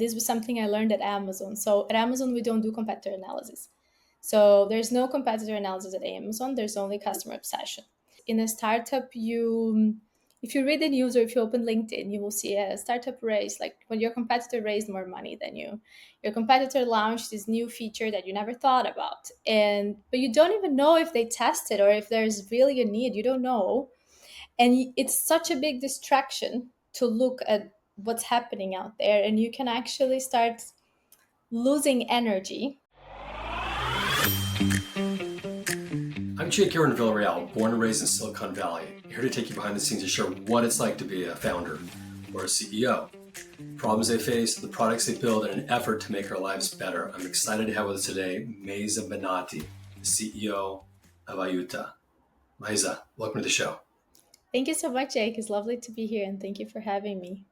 This was something I learned at Amazon. So at Amazon, we don't do competitor analysis. So there's no competitor analysis at Amazon. There's only customer obsession. In a startup, if you read the news or if you open LinkedIn, you will see a startup raise, like when your competitor raised more money than you. Your competitor launched this new feature that you never thought about. But you don't even know if they tested or if there's really a need. You don't know. And it's such a big distraction to look at what's happening out there, and you can actually start losing energy. I'm Jake Aaron Villarreal, born and raised in Silicon Valley, here to take you behind the scenes to share what it's like to be a founder or a CEO, problems they face, the products they build, and an effort to make our lives better. I'm excited to have with us today Maysa Benatti, the CEO of AIUTA. Maysa, welcome to the show. Thank you so much, Jake. It's lovely to be here, and thank you for having me.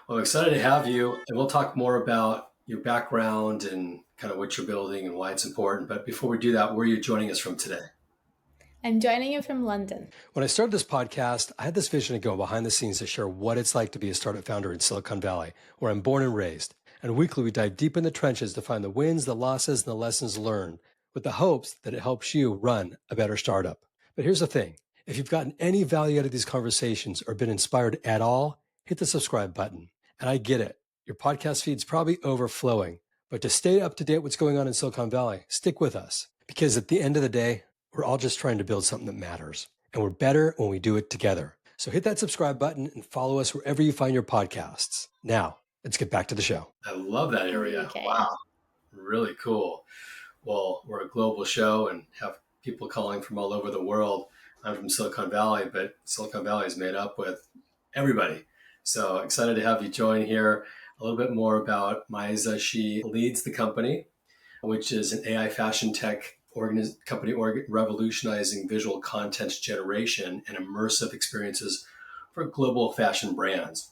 Well, I'm excited to have you, and we'll talk more about your background and kind of what you're building and why it's important. But before we do that, where are you joining us from today? I'm joining you from London. When I started this podcast, I had this vision to go behind the scenes to share what it's like to be a startup founder in Silicon Valley, where I'm born and raised. And weekly, we dive deep in the trenches to find the wins, the losses, and the lessons learned, with the hopes that it helps you run a better startup. But here's the thing. If you've gotten any value out of these conversations or been inspired at all, hit the subscribe button. And I get it. Your podcast feed's probably overflowing. But to stay up to date what's going on in Silicon Valley, stick with us. Because at the end of the day, we're all just trying to build something that matters. And we're better when we do it together. So hit that subscribe button and follow us wherever you find your podcasts. Now, let's get back to the show. I love that area. Okay. Wow. Really cool. Well, we're a global show and have people calling from all over the world. I'm from Silicon Valley, but Silicon Valley is made up with everybody. So excited to have you join here. A little bit more about Maysa. She leads the company, which is an AI fashion tech company revolutionizing visual content generation and immersive experiences for global fashion brands.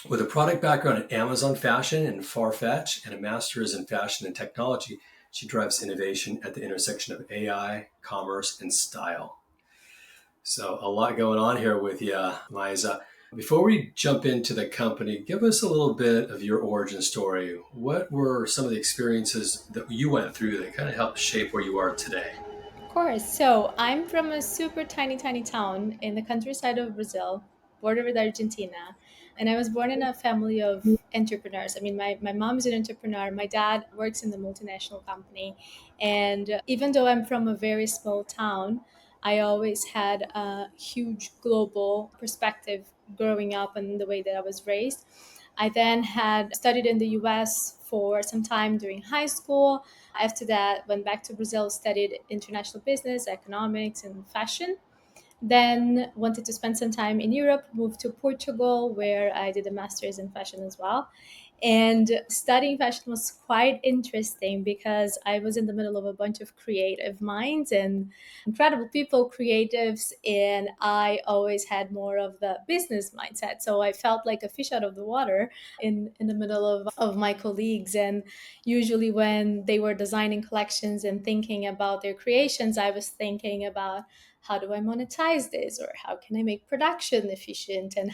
With a product background in Amazon Fashion and Farfetch and a master's in fashion and technology, she drives innovation at the intersection of AI, commerce, and style. So a lot going on here with you, Maysa. Before we jump into the company, give us a little bit of your origin story. What were some of the experiences that you went through that kind of helped shape where you are today? Of course. So I'm from a super tiny, tiny town in the countryside of Brazil, border with Argentina. And I was born in a family of entrepreneurs. I mean, my mom is an entrepreneur. My dad works in the multinational company. And even though I'm from a very small town, I always had a huge global perspective growing up and the way that I was raised. I then had studied in the US for some time during high school. After that, went back to Brazil, studied international business, economics, and fashion. Then wanted to spend some time in Europe, moved to Portugal, where I did a master's in fashion as well. And studying fashion was quite interesting because I was in the middle of a bunch of creative minds and incredible people, creatives, and I always had more of the business mindset. So I felt like a fish out of the water in the middle of my colleagues. And usually when they were designing collections and thinking about their creations, I was thinking about how do I monetize this, or how can I make production efficient, and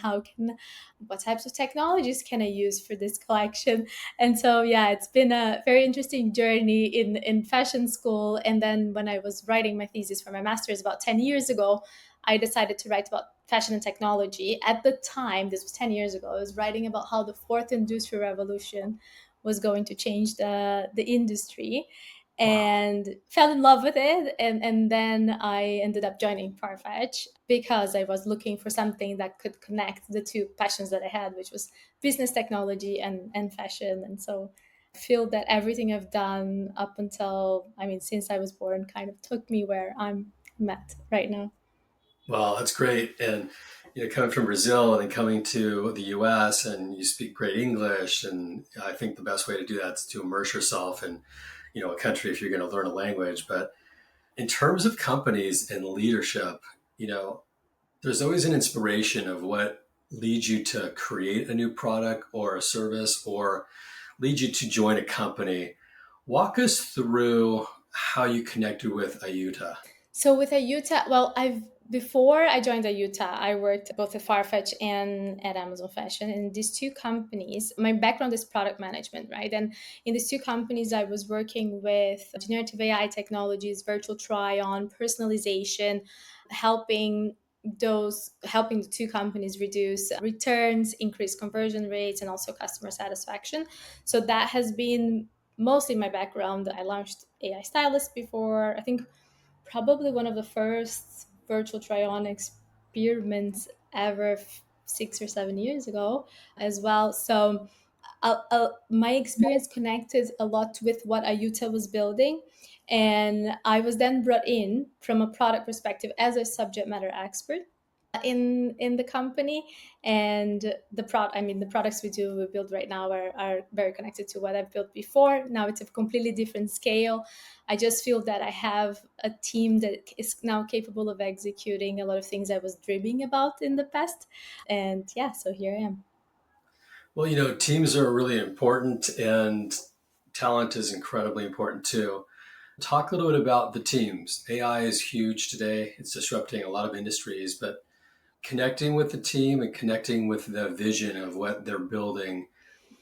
what types of technologies can I use for this collection. And so yeah, it's been a very interesting journey in fashion school. And then when I was writing my thesis for my master's about 10 years ago, I decided to write about fashion and technology. At the time, this was 10 years ago, I was writing about how the fourth industrial revolution was going to change the industry, and fell in love with it. And then I ended up joining Farfetch because I was looking for something that could connect the two passions that I had, which was business technology and fashion. And so I feel that everything I've done up until, I mean, since I was born kind of took me where I'm at right now. Well, that's great. And coming from Brazil and then coming to the US, and you speak great English. And I think the best way to do that is to immerse yourself in, a country if you're going to learn a language. But in terms of companies and leadership, there's always an inspiration of what leads you to create a new product or a service or leads you to join a company. Walk us through how you connected with AIUTA. So with AIUTA, well, I've Before I joined AIUTA, I worked both at Farfetch and at Amazon Fashion. In these two companies, my background is product management, right? And in these two companies, I was working with generative AI technologies, virtual try-on, personalization, helping helping the two companies reduce returns, increase conversion rates, and also customer satisfaction. So that has been mostly my background. I launched AI Stylist before. I think probably one of the first virtual try-on experiments ever 6 or 7 years ago as well. So my experience connected a lot with what Ayuta was building. And I was then brought in from a product perspective as a subject matter expert in the company. And the products we build right now are very connected to what I've built before. Now it's a completely different scale. I just feel that I have a team that is now capable of executing a lot of things I was dreaming about in the past. And yeah, so here I am. Well, teams are really important, and talent is incredibly important too. Talk a little bit about the teams. AI is huge today. It's disrupting a lot of industries, but connecting with the team and connecting with the vision of what they're building,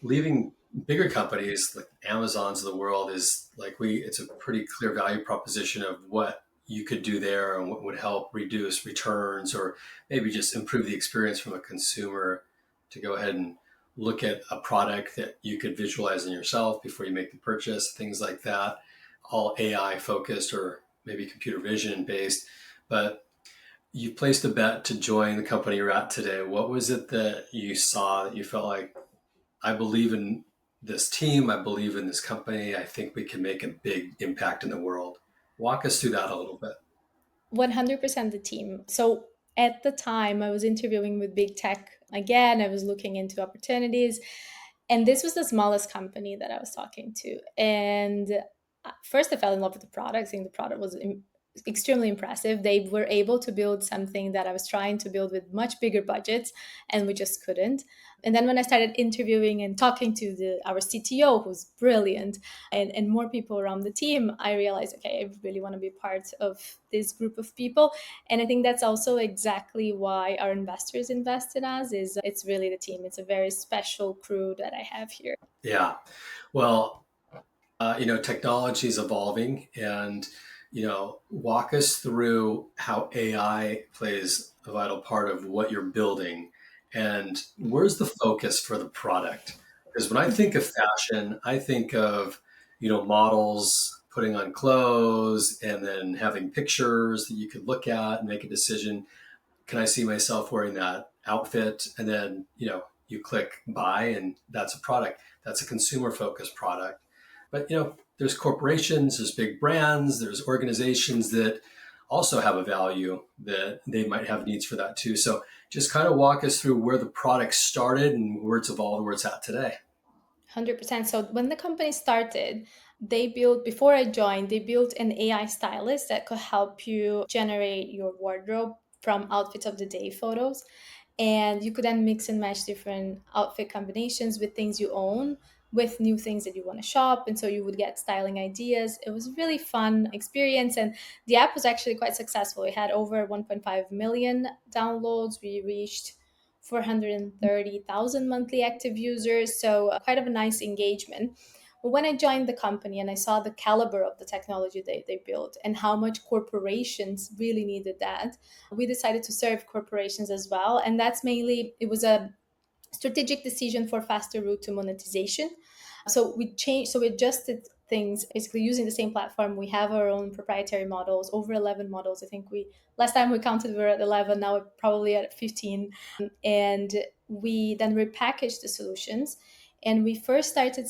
leaving bigger companies like Amazon's of the world is like it's a pretty clear value proposition of what you could do there and what would help reduce returns or maybe just improve the experience from a consumer to go ahead and look at a product that you could visualize in yourself before you make the purchase, things like that, all AI focused or maybe computer vision based. But you placed a bet to join the company you're at today. What was it that you saw that you felt like, I believe in this team. I believe in this company. I think we can make a big impact in the world. Walk us through that a little bit. 100% the team. So at the time, I was interviewing with big tech again. I was looking into opportunities. And this was the smallest company that I was talking to. And first, I fell in love with the product. I think the product was extremely impressive. They were able to build something that I was trying to build with much bigger budgets, and we just couldn't. And then when I started interviewing and talking to our CTO, who's brilliant, and more people around the team, I realized, okay, I really want to be part of this group of people. And I think that's also exactly why our investors invest in us. Is it's really the team. It's a very special crew that I have here. Yeah. Well, technology is evolving, and walk us through how AI plays a vital part of what you're building, and where's the focus for the product? Because when I think of fashion, I think of models putting on clothes and then having pictures that you could look at and make a decision. Can I see myself wearing that outfit? And then, you click buy and that's a product. That's a consumer focused product. But, there's corporations, there's big brands, there's organizations that also have a value that they might have needs for that too. So just kind of walk us through where the product started and where it's evolved, where it's at today. 100%. So when the company started, before I joined, they built an AI stylist that could help you generate your wardrobe from outfits of the day photos. And you could then mix and match different outfit combinations with things you own with new things that you want to shop. And so you would get styling ideas. It was a really fun experience. And the app was actually quite successful. It had over 1.5 million downloads. We reached 430,000 monthly active users. So quite of a nice engagement. But when I joined the company and I saw the caliber of the technology they built and how much corporations really needed that, we decided to serve corporations as well. And it was a strategic decision for faster route to monetization. So we adjusted things basically using the same platform. We have our own proprietary models, over 11 models. I think last time we counted, we were at 11, now we're probably at 15. And we then repackaged the solutions. And we first started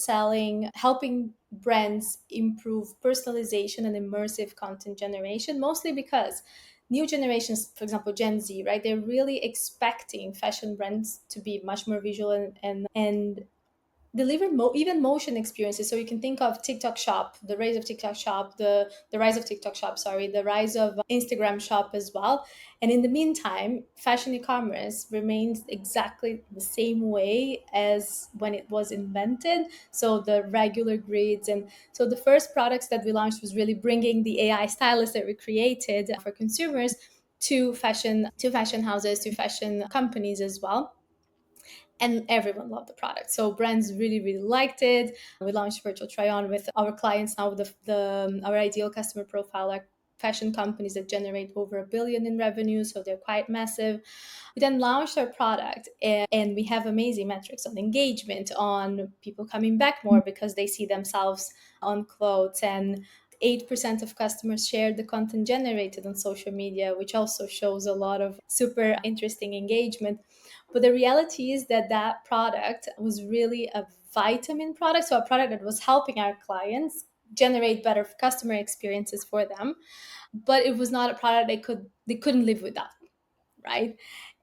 helping brands improve personalization and immersive content generation, mostly because new generations, for example, Gen Z, right? They're really expecting fashion brands to be much more visual and deliver even motion experiences. So you can think of TikTok Shop, the rise of TikTok Shop, the rise of TikTok Shop, sorry, the rise of Instagram Shop as well. And in the meantime, fashion e-commerce remains exactly the same way as when it was invented. So the regular grids. And so the first products that we launched was really bringing the AI stylist that we created for consumers to fashion houses, to fashion companies as well, and everyone loved the product. So brands really, really liked it. We launched virtual try on with our clients now. The our ideal customer profile are fashion companies that generate over 1 billion in revenue, so they're quite massive. We then launched our product, and we have amazing metrics on engagement, on people coming back more because they see themselves on clothes, and 8% of customers shared the content generated on social media, which also shows a lot of super interesting engagement. But the reality is that that product was really a vitamin product, so a product that was helping our clients generate better customer experiences for them, but it was not a product they couldn't live without, right?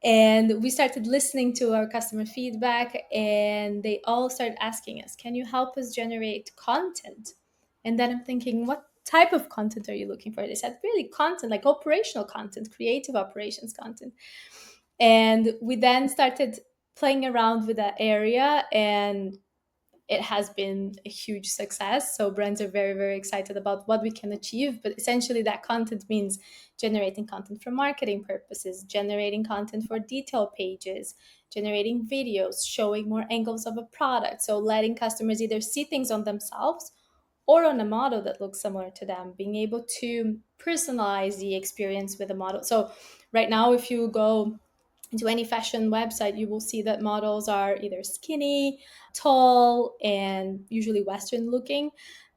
And we started listening to our customer feedback, and they all started asking us, can you help us generate content? And then I'm thinking, what type of content are you looking for? They said, really content, like operational content, creative operations content. And we then started playing around with that area, and it has been a huge success. So brands are very, very excited about what we can achieve. But essentially, that content means generating content for marketing purposes, generating content for detail pages, generating videos, showing more angles of a product. So letting customers either see things on themselves or on a model that looks similar to them, being able to personalize the experience with a model. So right now, if you go into any fashion website, you will see that models are either skinny, tall, and usually Western looking.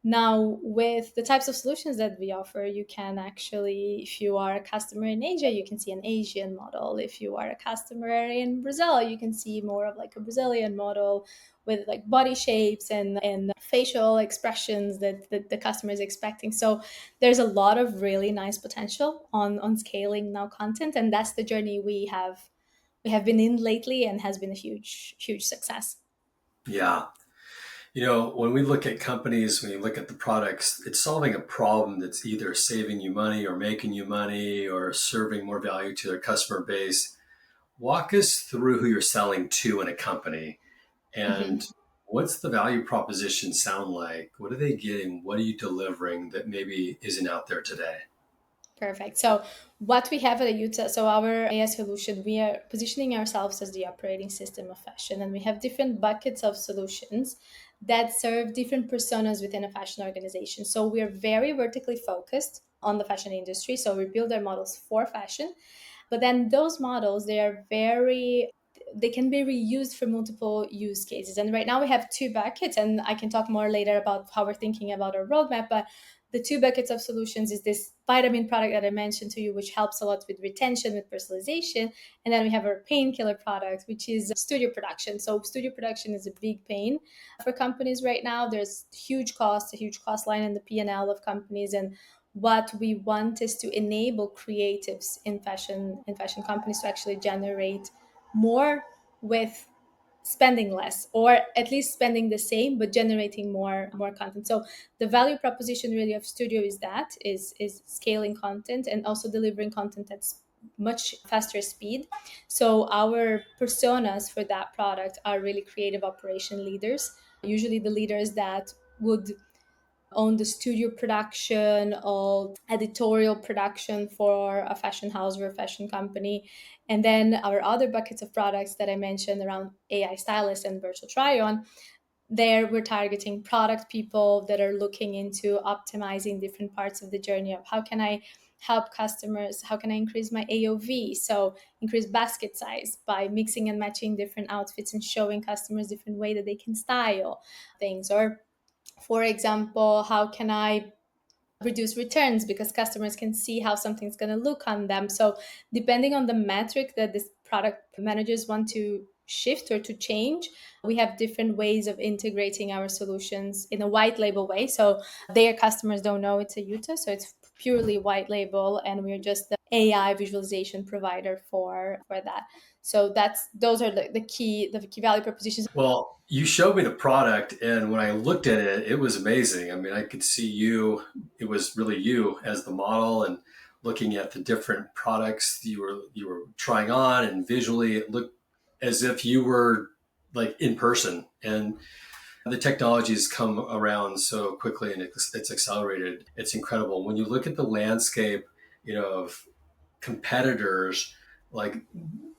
Now, with the types of solutions that we offer, you can actually, if you are a customer in Asia, you can see an Asian model. If you are a customer in Brazil, you can see more of like a Brazilian model with like body shapes and facial expressions that the customer is expecting. So there's a lot of really nice potential on scaling now content. And that's the journey we have been in lately, and has been a huge success. Yeah. When we look at companies, when you look at the products, it's solving a problem that's either saving you money or making you money or serving more value to their customer base. Walk us through who you're selling to in a company, Mhm. and what's the value proposition sound like? What are they getting? What are you delivering that maybe isn't out there today? Perfect. So what we have at AIUTA, so our AI solution, we are positioning ourselves as the operating system of fashion, and we have different buckets of solutions that serve different personas within a fashion organization. So we are very vertically focused on the fashion industry. So we build our models for fashion, but then those models, they can be reused for multiple use cases. And right now we have two buckets, and I can talk more later about how we're thinking about our roadmap. But the two buckets of solutions is this vitamin product that I mentioned to you, which helps a lot with retention, with personalization. And then we have our painkiller product, which is studio production. So studio production is a big pain for companies right now. There's a huge cost line in the P&L of companies. And what we want is to enable creatives in fashion companies to actually generate more with spending less, or at least spending the same but generating more content. So the value proposition really of studio is scaling content and also delivering content at much faster speed. So our personas for that product are really creative operation leaders, usually the leaders that would own the studio production or editorial production for a fashion house or a fashion company. And then our other buckets of products that I mentioned around AI stylists and virtual try on, there we're targeting product people that are looking into optimizing different parts of the journey of how can I help customers, how can I increase my AOV, so increase basket size by mixing and matching different outfits and showing customers different way that they can style things. Or for example, how can I reduce returns because customers can see how something's going to look on them? So depending on the metric that this product managers want to shift or to change, we have different ways of integrating our solutions in a white label way. So their customers don't know it's AIUTA, so it's purely white label, and we're just the AI visualization provider for that. So those are the key value propositions. Well, you showed me the product, and when I looked at it, it was amazing. I mean, I could see you, it was really you as the model, and looking at the different products you were trying on, and visually it looked as if you were like in person. And the technology has come around so quickly, and it's accelerated. It's incredible. When you look at the landscape, of competitors, like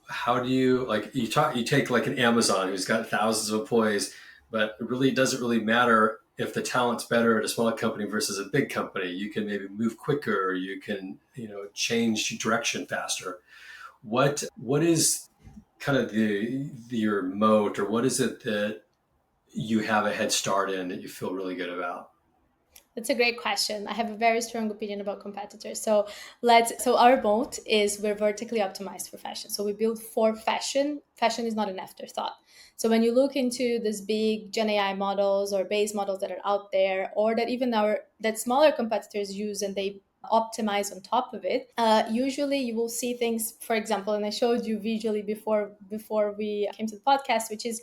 how do you, like you take like an Amazon who's got thousands of employees, but it really doesn't really matter if the talent's better at a small company versus a big company. You can maybe move quicker, you can, change direction faster. What is kind of your moat, or what is it that you have a head start in that you feel really good about? That's a great question. I have a very strong opinion about competitors. So our moat is we're vertically optimized for fashion. So we build for fashion. Fashion is not an afterthought. So when you look into these big Gen AI models or base models that are out there, or that even that smaller competitors use and they optimize on top of it, usually you will see things, for example, and I showed you visually before we came to the podcast, which is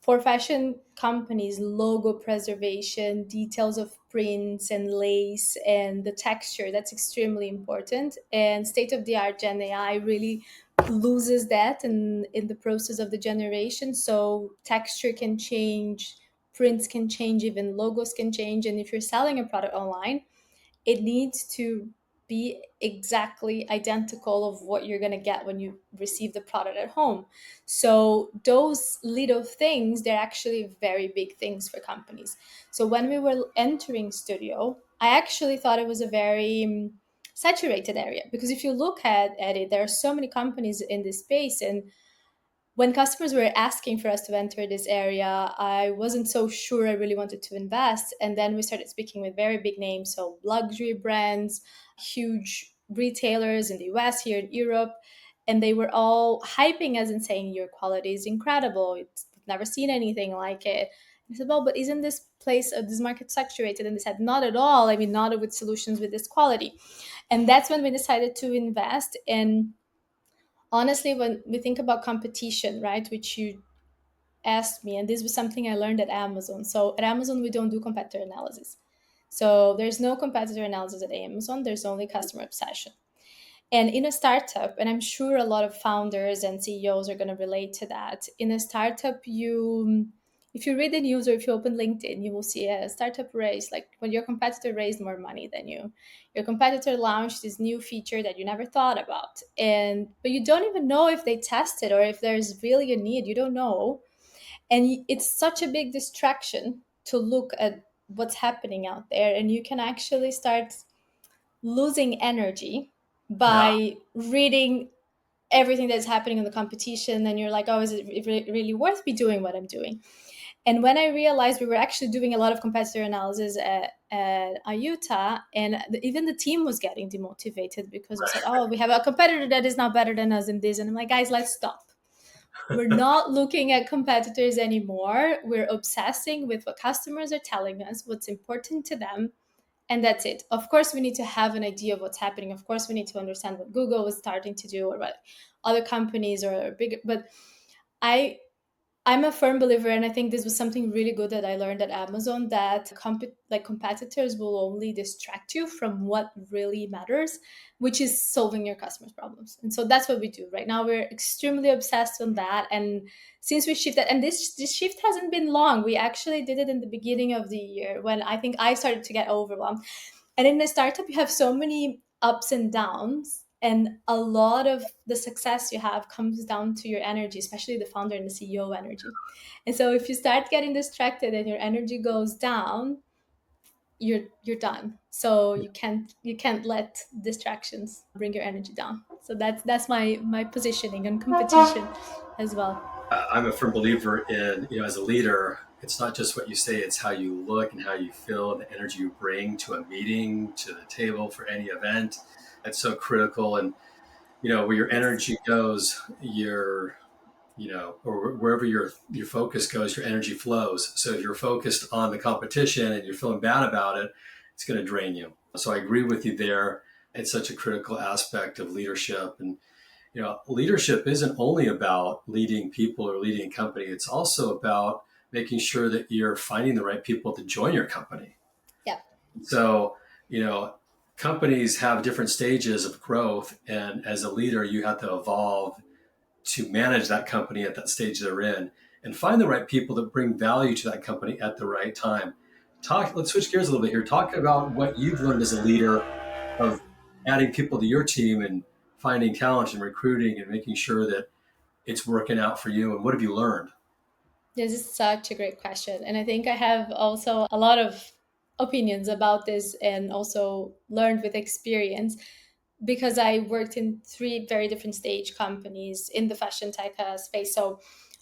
for fashion companies, logo preservation, details of prints and lace and the texture, that's extremely important. And state of the art Gen AI really loses that in the process of the generation. So texture can change, prints can change, even logos can change. And if you're selling a product online, it needs to be exactly identical of what you're going to get when you receive the product at home. So those little things, they're actually very big things for companies. So when we were entering studio, I actually thought it was a very saturated area, because if you look at it, there are so many companies in this space. And when customers were asking for us to enter this area, I wasn't so sure I really wanted to invest. And then we started speaking with very big names, so luxury brands, huge retailers in the US, here in Europe, and they were all hyping us and saying, your quality is incredible. We've never seen anything like it. I said, well, but isn't this this market saturated? And they said, not at all. I mean, not with solutions with this quality. And that's when we decided to invest. And honestly, when we think about competition, right, which you asked me, and this was something I learned at Amazon. So at Amazon, we don't do competitor analysis. So there's no competitor analysis at Amazon. There's only customer obsession. And in a startup, and I'm sure a lot of founders and CEOs are going to relate to that. In a startup, if you read the news or if you open LinkedIn, you will see a startup raise, like when your competitor raised more money than you. Your competitor launched this new feature that you never thought about. But you don't even know if they tested or if there's really a need. You don't know. And it's such a big distraction to look at what's happening out there. And you can actually start losing energy Yeah. by reading everything that's happening in the competition, and you're like, oh, is it really worth me doing what I'm doing? And when I realized we were actually doing a lot of competitor analysis at AIUTA, and even the team was getting demotivated because we said, oh, we have a competitor that is not better than us in this. And I'm like, guys, let's stop. We're not looking at competitors anymore. We're obsessing with what customers are telling us, what's important to them, and that's it. Of course, we need to have an idea of what's happening. Of course, we need to understand what Google is starting to do or what other companies are bigger. But I I'm a firm believer, and I think this was something really good that I learned at Amazon, that competitors will only distract you from what really matters, which is solving your customers' problems. And so that's what we do right now. We're extremely obsessed on that. And since we shifted, and this shift hasn't been long. We actually did it in the beginning of the year when I think I started to get overwhelmed. And in a startup, you have so many ups and downs, and a lot of the success you have comes down to your energy, especially the founder and the CEO energy. And so if you start getting distracted and your energy goes down, you're done. So you can't let distractions bring your energy down. So that's my positioning on competition as well. I'm a firm believer in, as a leader, it's not just what you say, it's how you look and how you feel, the energy you bring to a meeting, to the table for any event. That's so critical. And, where your Yes. energy goes, or wherever your focus goes, your energy flows. So if you're focused on the competition and you're feeling bad about it, it's going to drain you. So I agree with you there. It's such a critical aspect of leadership. And leadership isn't only about leading people or leading a company. It's also about making sure that you're finding the right people to join your company. Yeah. So, companies have different stages of growth. And as a leader, you have to evolve to manage that company at that stage they're in and find the right people that bring value to that company at the right time. Let's switch gears a little bit here. Talk about what you've learned as a leader of adding people to your team and finding talent and recruiting and making sure that it's working out for you? And what have you learned? This is such a great question. And I think I have also a lot of opinions about this and also learned with experience because I worked in three very different stage companies in the fashion tech space. So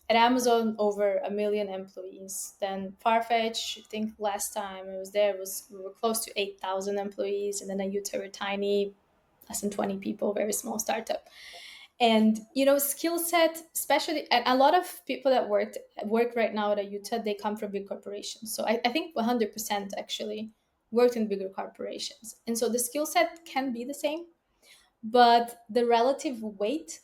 at Amazon, over 1 million employees. Then Farfetch, I think last time I was there, was we were close to 8,000 employees. And then AIUTA were tiny, less than 20 people, very small startup. And skill set, especially, and a lot of people that work right now at AIUTA, they come from big corporations. So I think 100% actually worked in bigger corporations, and so the skill set can be the same, but the relative weight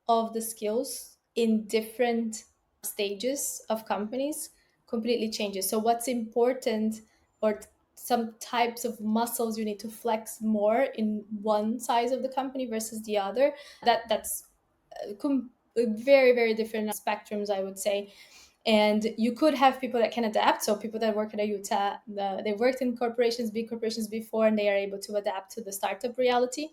of the skills in different stages of companies completely changes. So what's important, or some types of muscles you need to flex more in one size of the company versus the other, that's very very different spectrums, I would say. And you could have people that can adapt, so people that work at AIUTA, they worked in corporations, big corporations before, and they are able to adapt to the startup reality,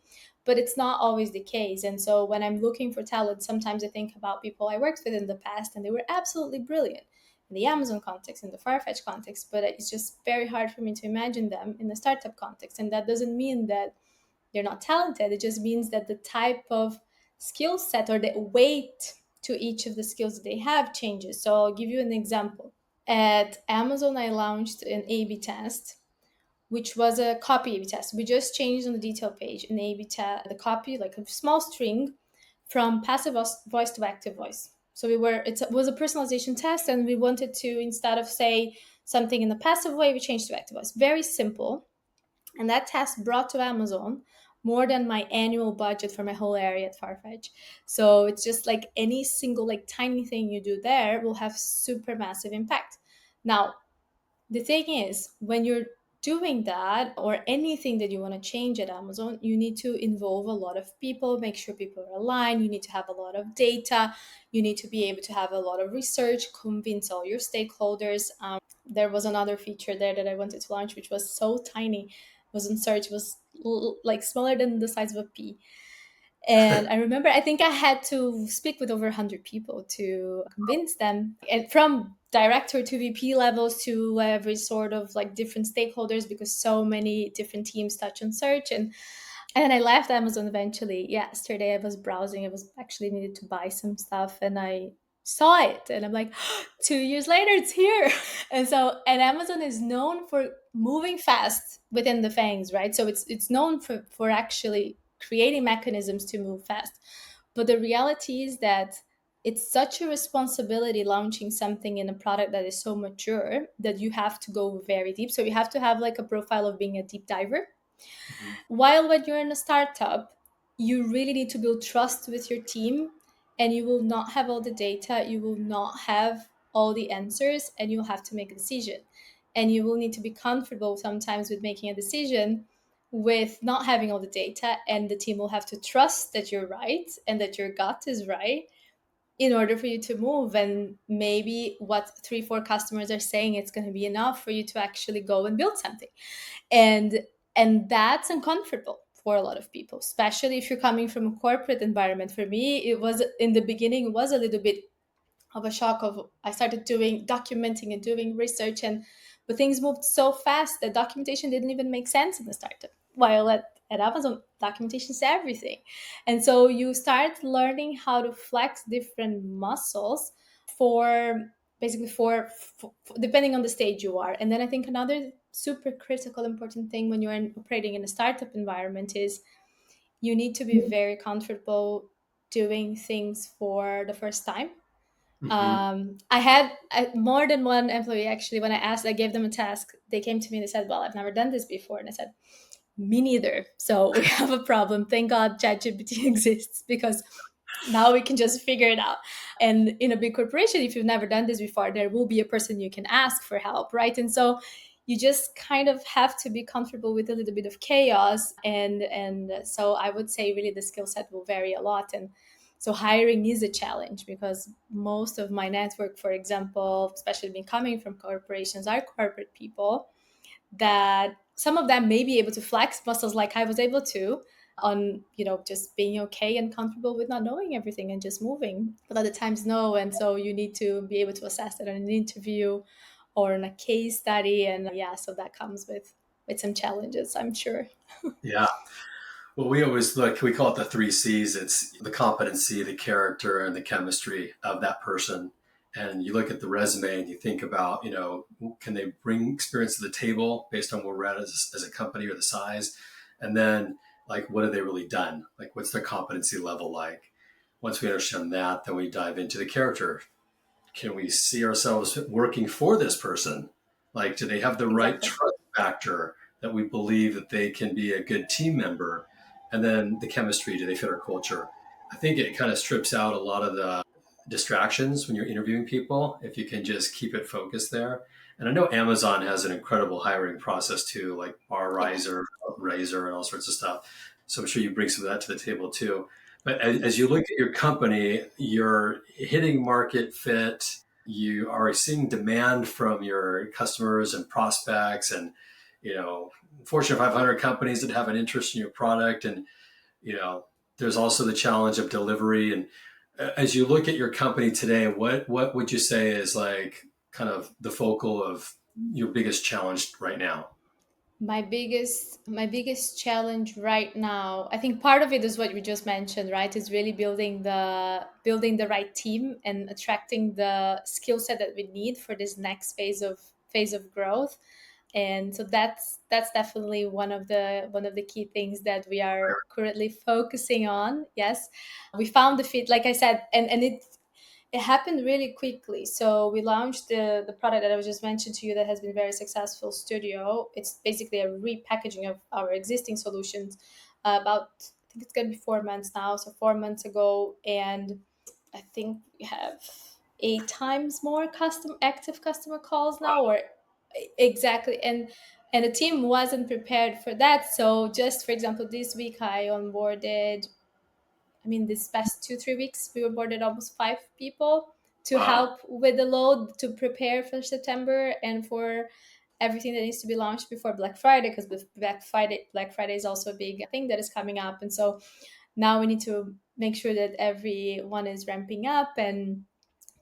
but it's not always the case. And so when I'm looking for talent, sometimes I think about people I worked with in the past and they were absolutely brilliant in the Amazon context, in the Farfetch context, but it's just very hard for me to imagine them in the startup context. And that doesn't mean that they're not talented. It just means that the type of skill set or the weight to each of the skills that they have changes. So I'll give you an example. At Amazon, I launched an A/B test, which was a copy A/B test. We just changed on the detail page an A/B test, the copy, like a small string, from passive voice to active voice. So it was a personalization test, and we wanted to, instead of say something in the passive way, we changed to active voice. Very simple. And that test brought to Amazon more than my annual budget for my whole area at Farfetch. So it's just like any single like tiny thing you do there will have super massive impact. Now, the thing is, when you're doing that or anything that you want to change at Amazon, you need to involve a lot of people, make sure people are aligned, you need to have a lot of data, you need to be able to have a lot of research, convince all your stakeholders. There was another feature there that I wanted to launch, which was so tiny. It was in search, it was like smaller than the size of a pea. And I remember, I think I had to speak with over 100 people to convince them, and from director to VP levels to every sort of like different stakeholders, because so many different teams touch on search. And I left Amazon eventually. Yesterday I was browsing. I was actually needed to buy some stuff and I saw it and I'm like, 2 years later, it's here. And Amazon is known for moving fast within the fangs, right? So it's known for actually creating mechanisms to move fast. But the reality is that it's such a responsibility launching something in a product that is so mature that you have to go very deep. So you have to have like a profile of being a deep diver, Mm-hmm. while when you're in a startup, you really need to build trust with your team, and you will not have all the data, you will not have all the answers, and you'll have to make a decision. And you will need to be comfortable sometimes with making a decision with not having all the data, and the team will have to trust that you're right and that your gut is right in order for you to move. And maybe what 3 4 customers are saying, it's going to be enough for you to actually go and build something. And that's uncomfortable for a lot of people, especially if you're coming from a corporate environment. For me, it was, in the beginning, it was a little bit of a shock. Of I started doing documenting and doing research, and but things moved so fast that documentation didn't even make sense in the startup, while at Amazon, documentation is everything. And so you start learning how to flex different muscles for basically for depending on the stage you are. And then I think another super critical important thing when you're operating in a startup environment is you need to be very comfortable doing things for the first time. Mm-hmm. I had more than one employee, actually, when I asked, I gave them a task, they came to me and they said, well, I've never done this before. And I said, me neither. So we have a problem. Thank God ChatGPT exists, because now we can just figure it out. And in a big corporation, if you've never done this before, there will be a person you can ask for help, right? And so you just kind of have to be comfortable with a little bit of chaos. And so I would say really the skill set will vary a lot. And so hiring is a challenge, because most of my network, for example, especially me coming from corporations, are corporate people that some of them may be able to flex muscles like I was able to, on, just being okay and comfortable with not knowing everything and just moving. But other times, no. And so you need to be able to assess that in an interview or in a case study. And yeah, so that comes with some challenges, I'm sure. Yeah. Well, we always look, we call it the three C's. It's the competency, the character, and the chemistry of that person. And you look at the resume and you think about, can they bring experience to the table based on where we're at as a company or the size? And then, like, what have they really done? Like, what's their competency level like? Once we understand that, then we dive into the character. Can we see ourselves working for this person? Like, do they have the right Exactly. trust factor that we believe that they can be a good team member? And then the chemistry, do they fit our culture? I think it kind of strips out a lot of the distractions when you're interviewing people if you can just keep it focused there. And I know Amazon has an incredible hiring process too, like Bar Yeah. Riser, Razor, and all sorts of stuff. So I'm sure you bring some of that to the table too. But as you look at your company, you're hitting market fit. You are seeing demand from your customers and prospects, and Fortune 500 companies that have an interest in your product. And you know, there's also the challenge of delivery. And as you look at your company today, what would you say is like kind of the focal of your biggest challenge right now? My biggest challenge right now, I think part of it is what you just mentioned, right? Is really building the right team and attracting the skill set that we need for this next phase of growth. And so that's definitely one of the key things that we are currently focusing on. Yes, we found the fit, like I said, and it happened really quickly. So we launched the product that I was just mentioned to you that has been very successful, Studio. It's basically a repackaging of our existing solutions. About, I think it's gonna be 4 months now. So 4 months ago, and I think we have 8 times more custom active customer calls now, or exactly. And the team wasn't prepared for that. So just for example, this week I onboarded, I mean, this past 2, 3 weeks, we onboarded almost 5 people to Wow. help with the load to prepare for September and for everything that needs to be launched before Black Friday, because Black Friday is also a big thing that is coming up. And so now we need to make sure that everyone is ramping up and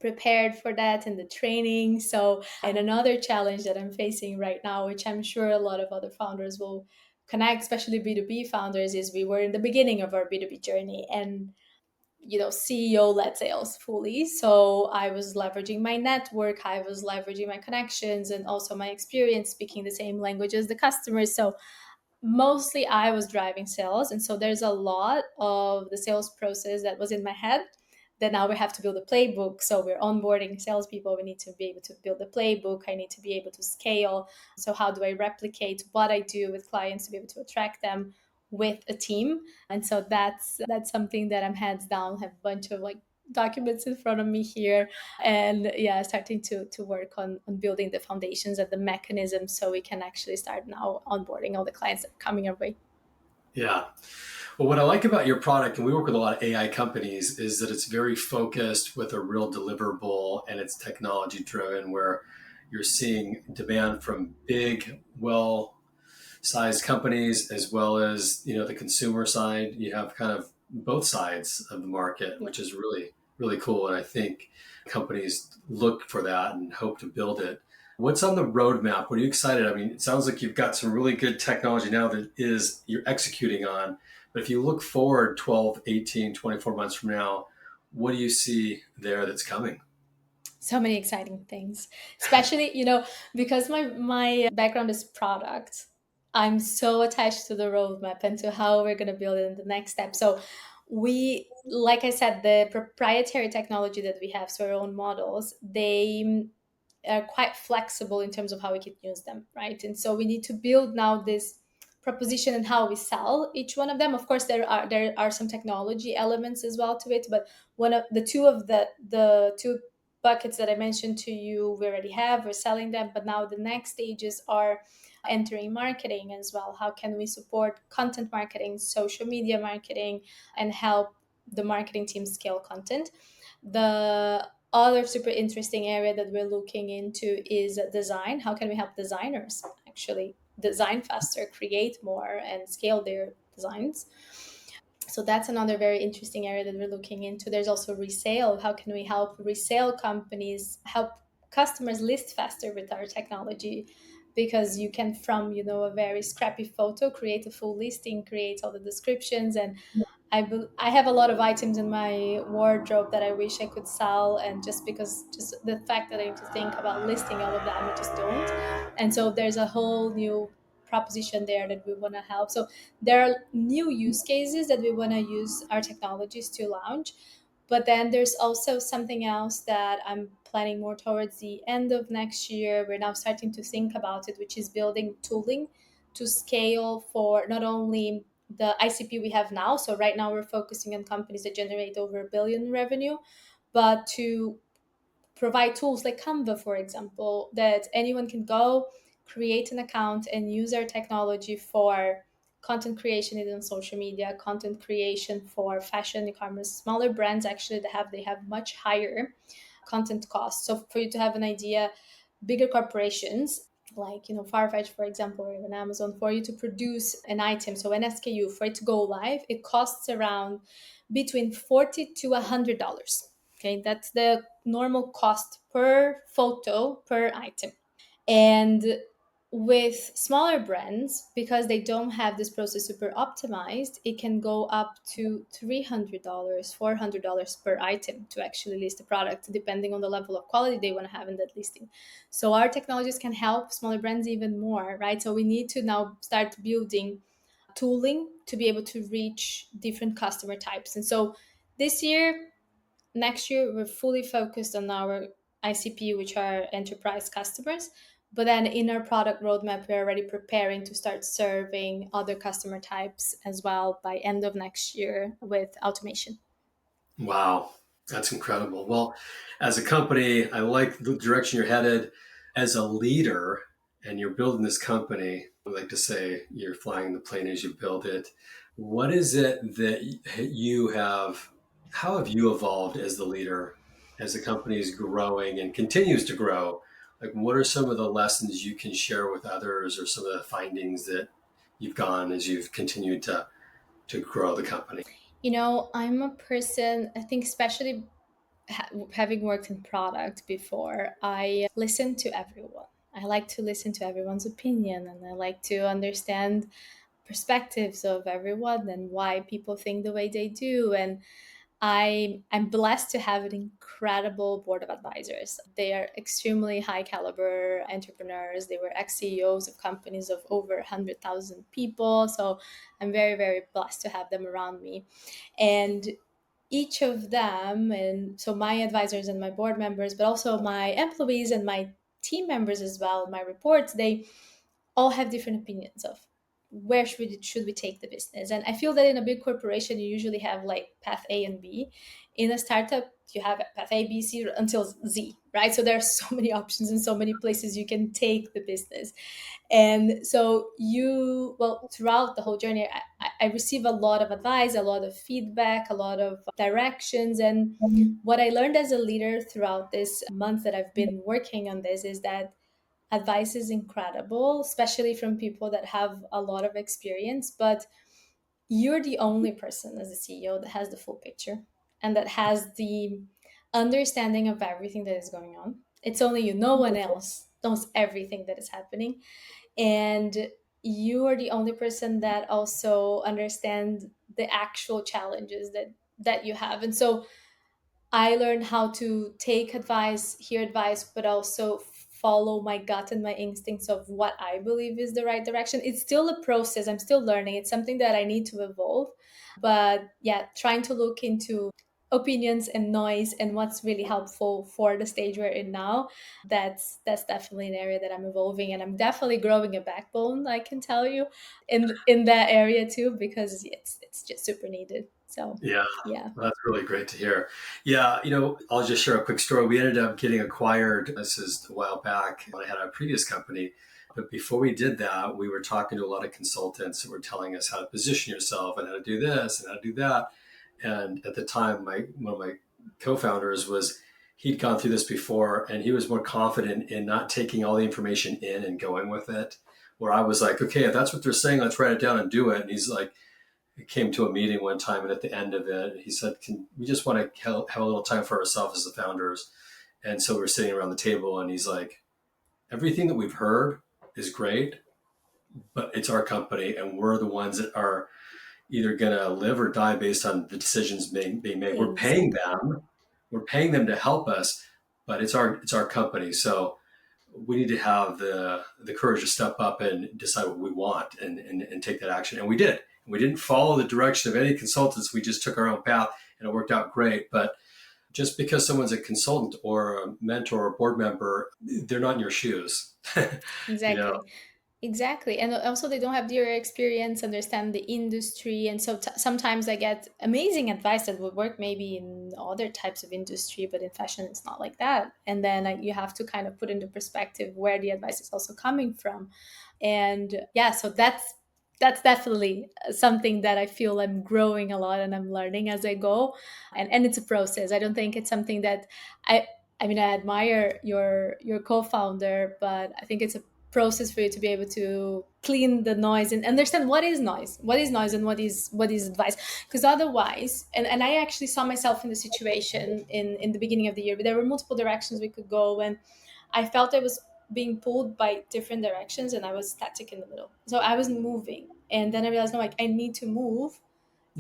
prepared for that and the training. So, and another challenge that I'm facing right now, which I'm sure a lot of other founders will connect, especially B2B founders, is we were in the beginning of our B2B journey and CEO led sales fully. So I was leveraging my network, I was leveraging my connections and also my experience speaking the same language as the customers. So mostly I was driving sales. And so there's a lot of the sales process that was in my head that now we have to build a playbook. So we're onboarding salespeople. We need to be able to build a playbook. I need to be able to scale. So how do I replicate what I do with clients to be able to attract them with a team? And so that's something that I'm hands down, have a bunch of like documents in front of me here, and yeah, starting to work on building the foundations and the mechanisms so we can actually start now onboarding all the clients that are coming our way. Yeah. Well, what I like about your product, and we work with a lot of AI companies, is that it's very focused with a real deliverable and it's technology driven, where you're seeing demand from big, well sized companies as well as the consumer side. You have kind of both sides of the market, Yeah. which is really really cool. And I think companies look for that and hope to build it. What's on the roadmap? What are you excited? I mean, it sounds like you've got some really good technology now that is you're executing on. But if you look forward 12, 18, 24 months from now, what do you see there that's coming? So many exciting things, especially because my background is product. I'm so attached to the roadmap and to how we're going to build it in the next step. So we, like I said, the proprietary technology that we have, so our own models, they are quite flexible in terms of how we can use them, right? And so we need to build now this proposition and how we sell each one of them. Of course, there are some technology elements as well to it, but one of the two buckets that I mentioned to you, we already have, we're selling them, but now the next stages are entering marketing as well. How can we support content marketing, social media marketing, and help the marketing team scale content? The other super interesting area that we're looking into is design. How can we help designers actually design faster, create more, and scale designs. So that's another very interesting area that we're looking into. There's also resale. How can we help resale companies help customers list faster with our technology? Because you can, from a very scrappy photo, create a full listing, create all the descriptions, and I have a lot of items in my wardrobe that I wish I could sell, and just the fact that I have to think about listing all of them, I just don't. And so there's a whole new proposition there that we want to help. So there are new use cases that we want to use our technologies to launch. But then there's also something else that I'm planning more towards the end of next year. We're now starting to think about it, which is building tooling to scale for not only the ICP we have now. So right now we're focusing on companies that generate over a billion revenue, but to provide tools like Canva, for example, that anyone can go create an account and use our technology for content creation in social media, content creation for fashion, e-commerce, smaller brands actually they have much higher content costs. So for you to have an idea, bigger corporations like Farfetch, for example, or even Amazon, for you to produce an item, so an SKU, for it to go live, it costs around between $40 to $100. Okay, that's the normal cost per photo per item. And with smaller brands, because they don't have this process super optimized, it can go up to $300, $400 per item to actually list a product, depending on the level of quality they want to have in that listing. So our technologies can help smaller brands even more, right? So we need to now start building tooling to be able to reach different customer types. And so this year, next year, we're fully focused on our ICP, which are enterprise customers. But then in our product roadmap, we're already preparing to start serving other customer types as well by end of next year with automation. Wow, that's incredible. Well, as a company, I like the direction you're headed. As a leader, and you're building this company, I like to say you're flying the plane as you build it. What is it that you have, how have you evolved as the leader as the company is growing and continues to grow? Like, what are some of the lessons you can share with others or some of the findings that you've gone as you've continued to grow the company? I'm a person, I think, especially having worked in product before, I listen to everyone. I like to listen to everyone's opinion, and I like to understand perspectives of everyone and why people think the way they do. And I'm blessed to have an incredible board of advisors. They are extremely high caliber entrepreneurs. They were ex CEOs of companies of over 100,000 people. So I'm very, very blessed to have them around me. And each of them, and so my advisors and my board members, but also my employees and my team members as well, my reports, they all have different opinions of where should we take the business. And I feel that in a big corporation you usually have like path A and B. In a startup you have path A, B, C until Z, right? So there are so many options and so many places you can take the business. And so throughout the whole journey, I receive a lot of advice, a lot of feedback, a lot of directions. And what I learned as a leader throughout this month that I've been working on this is that advice is incredible, especially from people that have a lot of experience, but you're the only person as a CEO that has the full picture and that has the understanding of everything that is going on. It's only you, no one else knows everything that is happening. And you are the only person that also understands the actual challenges that you have. And so I learned how to take advice, hear advice, but also follow my gut and my instincts of what I believe is the right direction. It's still a process. I'm still learning. It's something that I need to evolve. But yeah, trying to look into opinions and noise and what's really helpful for the stage we're in now. That's definitely an area that I'm evolving, and I'm definitely growing a backbone, I can tell you, in that area too, because it's just super needed. So Yeah, yeah. that's really great to hear. Yeah, I'll just share a quick story. We ended up getting acquired. This is a while back when I had our previous company. But before we did that, we were talking to a lot of consultants who were telling us how to position yourself and how to do this and how to do that. And at the time, one of my co-founders was he'd gone through this before, and he was more confident in not taking all the information in and going with it. Where I was like, okay, if that's what they're saying, let's write it down and do it. And he's like, came to a meeting one time, and at the end of it, he said, we just want to have a little time for ourselves as the founders. And so we were sitting around the table, and he's like, everything that we've heard is great, but it's our company, and we're the ones that are either going to live or die based on the decisions being made. Exactly. We're paying them to help us, but it's our company. So we need to have the courage to step up and decide what we want and take that action. And we did. We didn't follow the direction of any consultants. We just took our own path, and it worked out great. But just because someone's a consultant or a mentor or board member, they're not in your shoes. you know, Exactly. Exactly. And also, they don't have your experience, understand the industry. And so sometimes I get amazing advice that would work maybe in other types of industry, but in fashion, it's not like that. And then you have to kind of put into perspective where the advice is also coming from. And yeah, so that's definitely something that I feel I'm growing a lot and I'm learning as I go. And it's a process. I don't think it's something that I I mean, I admire your co-founder, but I think it's a process for you to be able to clean the noise and understand what is noise, and what is advice. Because otherwise, and I actually saw myself in the situation in the beginning of the year, but there were multiple directions we could go, and I felt I was being pulled by different directions, and I was static in the middle. So I wasn't moving, and then I realized, no, like I need to move,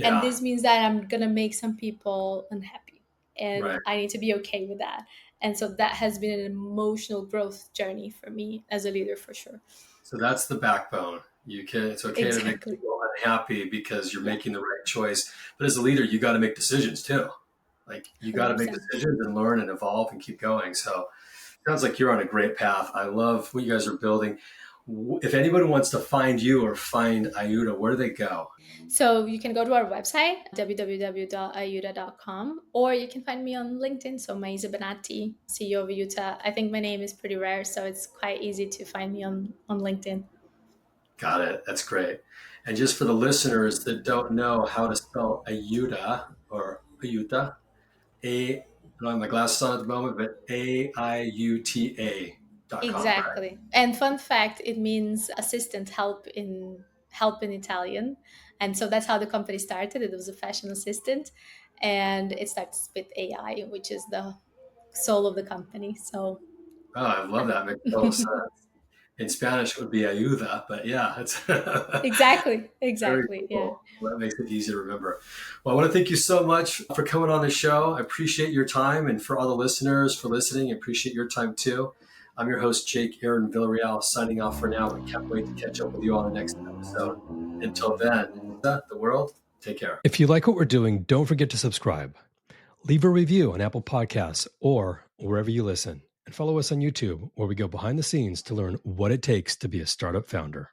and yeah, this means that I'm gonna make some people unhappy, right. and I need to be okay with that. And so that has been an emotional growth journey for me as a leader, for sure. So that's the backbone. It's okay to make Exactly. people unhappy because you're Yeah. making the right choice. But as a leader, you got to make decisions too. Like you got to make 100%. decisions and learn and evolve and keep going. So sounds like you're on a great path. I love what you guys are building. If anybody wants to find you or find IUTA, where do they go? So you can go to our website, www.iuta.com, or you can find me on LinkedIn. So Maisa Benatti, CEO of AIUTA. I think my name is pretty rare, so it's quite easy to find me on LinkedIn. Got it. That's great. And just for the listeners that don't know how to spell IUTA or IUTA, I don't have my glasses on at the moment, but AIUTA.com, right? Exactly. And fun fact, it means assistant, help in Italian. And so that's how the company started. It was a fashion assistant, and it starts with AI, which is the soul of the company. So Oh, I love that. Makes total sense. In Spanish, it would be ayuda, but yeah, it's exactly, very exactly. Yeah. cool. Well, that makes it easy to remember. Well, I want to thank you so much for coming on the show. I appreciate your time, and for all the listeners for listening, I appreciate your time too. I'm your host, Jake Aaron Villarreal, signing off for now, but can't wait to catch up with you on the next episode. Until then, the world, take care. If you like what we're doing, don't forget to subscribe. Leave a review on Apple Podcasts or wherever you listen. And follow us on YouTube, where we go behind the scenes to learn what it takes to be a startup founder.